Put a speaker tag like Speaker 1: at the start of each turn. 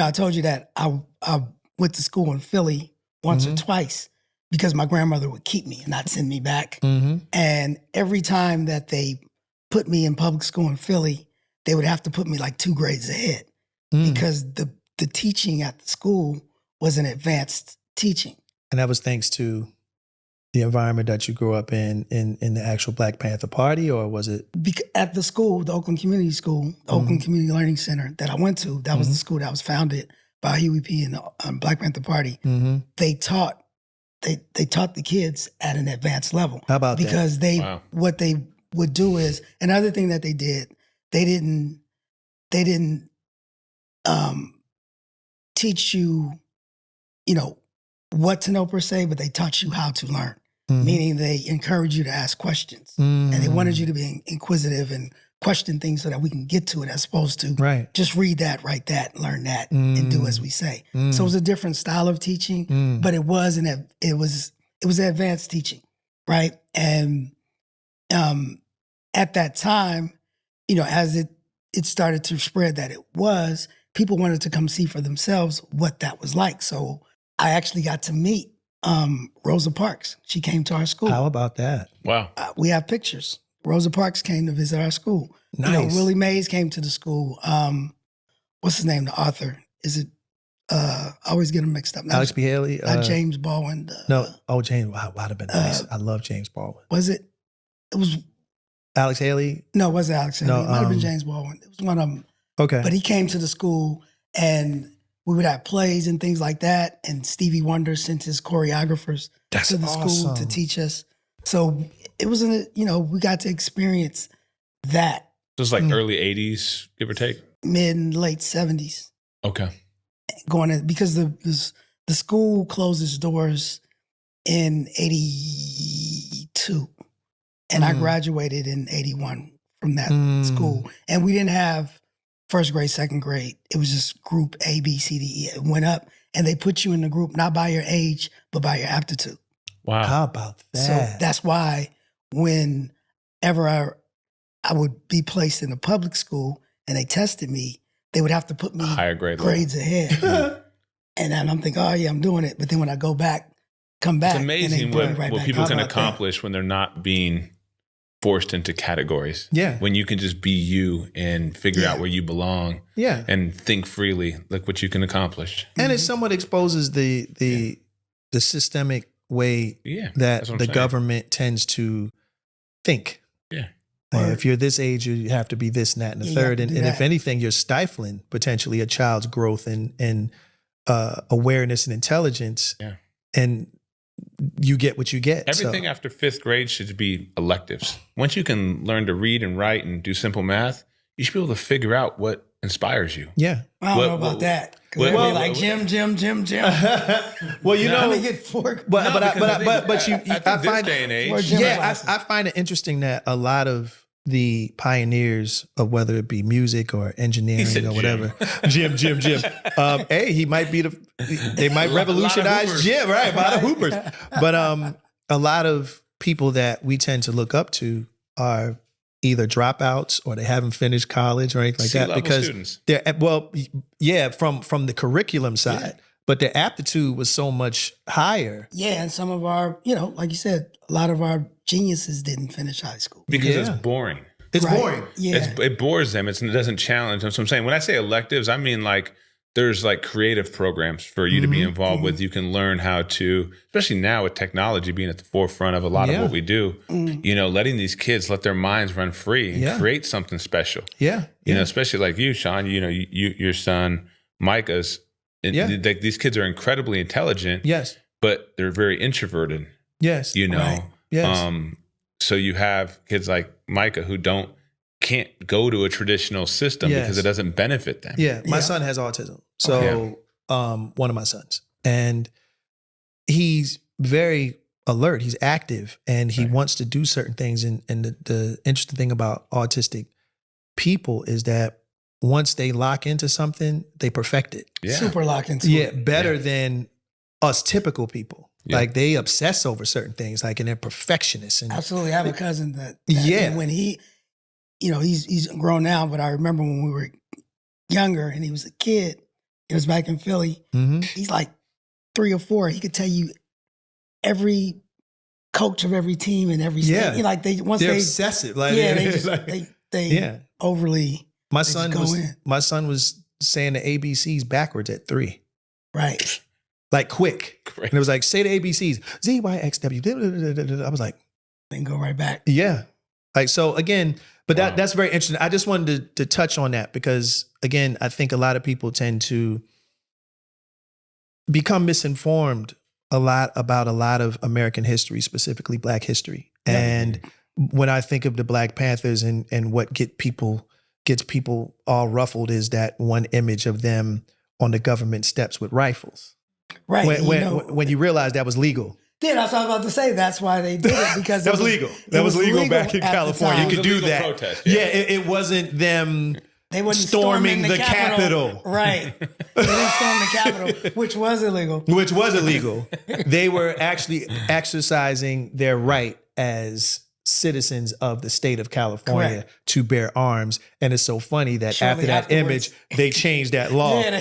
Speaker 1: I told you that I went to school in Philly once or twice because my grandmother would keep me and not send me back. And every time that they put me in public school in Philly, they would have to put me like 2 grades ahead because the teaching at the school was an advanced teaching.
Speaker 2: And that was thanks to the environment that you grew up in the actual Black Panther Party, or was it?
Speaker 1: At the school, the Oakland Community School, the Oakland Community Learning Center that I went to, that was the school that was founded by Huey P. and the Black Panther Party. They taught the kids at an advanced level.
Speaker 2: How about that?
Speaker 1: Because what they would do is, another thing that they did, they didn't teach you, what to know per se, but they taught you how to learn. Meaning they encourage you to ask questions. And they wanted you to be inquisitive and question things so that we can get to it, as opposed to just read that, write that, learn that, and do as we say. So it was a different style of teaching, but it was an advanced teaching, right? And at that time, as it started to spread that it was, people wanted to come see for themselves what that was like. So I actually got to meet Rosa Parks. She came to our school.
Speaker 2: How about that?
Speaker 3: Wow.
Speaker 1: We have pictures. Rosa Parks came to visit our school.
Speaker 2: Nice.
Speaker 1: Willie Mays came to the school. What's his name? The author. Is it? I always get him mixed up.
Speaker 2: Alex B. Haley?
Speaker 1: Not James Baldwin.
Speaker 2: James. Wow, would have been nice. I love James Baldwin.
Speaker 1: Was it? It was
Speaker 2: Alex Haley?
Speaker 1: No, it wasn't Alex Haley.
Speaker 2: No,
Speaker 1: it might have been James Baldwin. It was one of them.
Speaker 2: Okay.
Speaker 1: But he came to the school and we would have plays and things like that. And Stevie Wonder sent his choreographers to the school to teach us. So it was, we got to experience that.
Speaker 3: It was like early 80s, give or take?
Speaker 1: Mid and late 70s.
Speaker 3: Okay.
Speaker 1: Because the school closed its doors in 82. And I graduated in 81 from that school. And we didn't have first grade, second grade. It was just group A, B, C, D, E. It went up and they put you in the group, not by your age, but by your aptitude.
Speaker 3: Wow.
Speaker 2: How about that?
Speaker 1: So that's why whenever I would be placed in a public school and they tested me, they would have to put me
Speaker 3: higher grades
Speaker 1: ahead. And then I'm thinking, oh yeah, I'm doing it. But then when I come back.
Speaker 3: It's amazing what people can accomplish when they're not being forced into categories.
Speaker 2: Yeah.
Speaker 3: When you can just be you and figure out where you belong.
Speaker 2: Yeah.
Speaker 3: And think freely. Look what you can accomplish.
Speaker 2: And it somewhat exposes the systemic way that the government tends to think.
Speaker 3: Yeah.
Speaker 2: If you're this age, you have to be this, and that, and the third. And if anything, you're stifling potentially a child's growth and awareness and intelligence.
Speaker 3: Yeah.
Speaker 2: And you get what you get.
Speaker 3: Everything after 5th grade should be electives. Once you can learn to read and write and do simple math, you should be able to figure out what inspires you.
Speaker 2: Yeah.
Speaker 1: I don't know about that. Well, like gym.
Speaker 2: Well,
Speaker 1: let me get 4.
Speaker 2: But you
Speaker 3: I find day and age.
Speaker 2: I find it interesting that a lot of the pioneers of whether it be music or engineering or whatever, gym. He might be they might revolutionize gym, right? A lot of hoopers. But a lot of people that we tend to look up to are either dropouts or they haven't finished college or anything like that, because
Speaker 3: students.
Speaker 2: they're from the curriculum side, but their aptitude was so much higher.
Speaker 1: Yeah, and some of our, like you said, a lot of our geniuses didn't finish high school.
Speaker 3: Because it's boring.
Speaker 2: It's boring.
Speaker 1: Yeah.
Speaker 3: It bores them. It doesn't challenge them. So I'm saying, when I say electives, I mean like there's like creative programs for you to be involved with. You can learn how to, especially now with technology being at the forefront of a lot of what we do, letting these kids let their minds run free and create something special.
Speaker 2: Yeah.
Speaker 3: Especially like you, Sean, your son, Micah's, these kids are incredibly intelligent.
Speaker 2: Yes.
Speaker 3: But they're very introverted.
Speaker 2: Yes.
Speaker 3: Right.
Speaker 2: Yes.
Speaker 3: So you have kids like Micah who can't go to a traditional system because it doesn't benefit them.
Speaker 2: Yeah. My son has autism. So one of my sons. And he's very alert. He's active and he wants to do certain things. And the interesting thing about autistic people is that once they lock into something, they perfect it.
Speaker 1: Yeah. Super lock into it.
Speaker 2: Better than us typical people. Yeah. Like they obsess over certain things, like, and they're perfectionists. And
Speaker 1: absolutely. I have a cousin that when he, he's grown now, but I remember when we were younger and he was a kid, It was back in Philly.
Speaker 2: Mm-hmm.
Speaker 1: He's like 3 or 4. He could tell you every coach of every team in every state.
Speaker 2: Yeah.
Speaker 1: Like
Speaker 2: They're obsessive. Like,
Speaker 1: yeah, they just
Speaker 2: like,
Speaker 1: they overly.
Speaker 2: My
Speaker 1: they
Speaker 2: son
Speaker 1: just go in.
Speaker 2: my son was saying the ABCs backwards at 3.
Speaker 1: Right.
Speaker 2: Like quick.
Speaker 3: Great.
Speaker 2: And it was like, say the ABCs. Z, Y, X, W. I was like,
Speaker 1: Then go right back.
Speaker 2: yeah. Like, so again, but
Speaker 3: Wow.
Speaker 2: that's very interesting. I just wanted to touch on that because, again, I think a lot of people tend to become misinformed a lot about a lot of American history, specifically Black history.
Speaker 1: Yeah.
Speaker 2: And when I think of the Black Panthers and what gets people all ruffled is that one image of them on the government steps with rifles.
Speaker 1: Right.
Speaker 2: When you realize that was legal.
Speaker 1: Yeah, that's what I was about to say. That's why they did it, because
Speaker 2: That was legal. That was legal back in
Speaker 1: at the
Speaker 2: California.
Speaker 1: time.
Speaker 2: You could do
Speaker 3: Illegal
Speaker 2: that.
Speaker 3: protest,
Speaker 2: Yeah, it wasn't them
Speaker 1: They wasn't
Speaker 2: storming the Capitol.
Speaker 1: Right. They didn't storm the Capitol, which was illegal.
Speaker 2: Which was illegal. They were actually exercising their right as citizens of the state of California
Speaker 1: Correct.
Speaker 2: to bear arms. And it's so funny that
Speaker 1: Shortly
Speaker 2: after that
Speaker 1: afterwards.
Speaker 2: image, they changed that law.
Speaker 1: Yeah,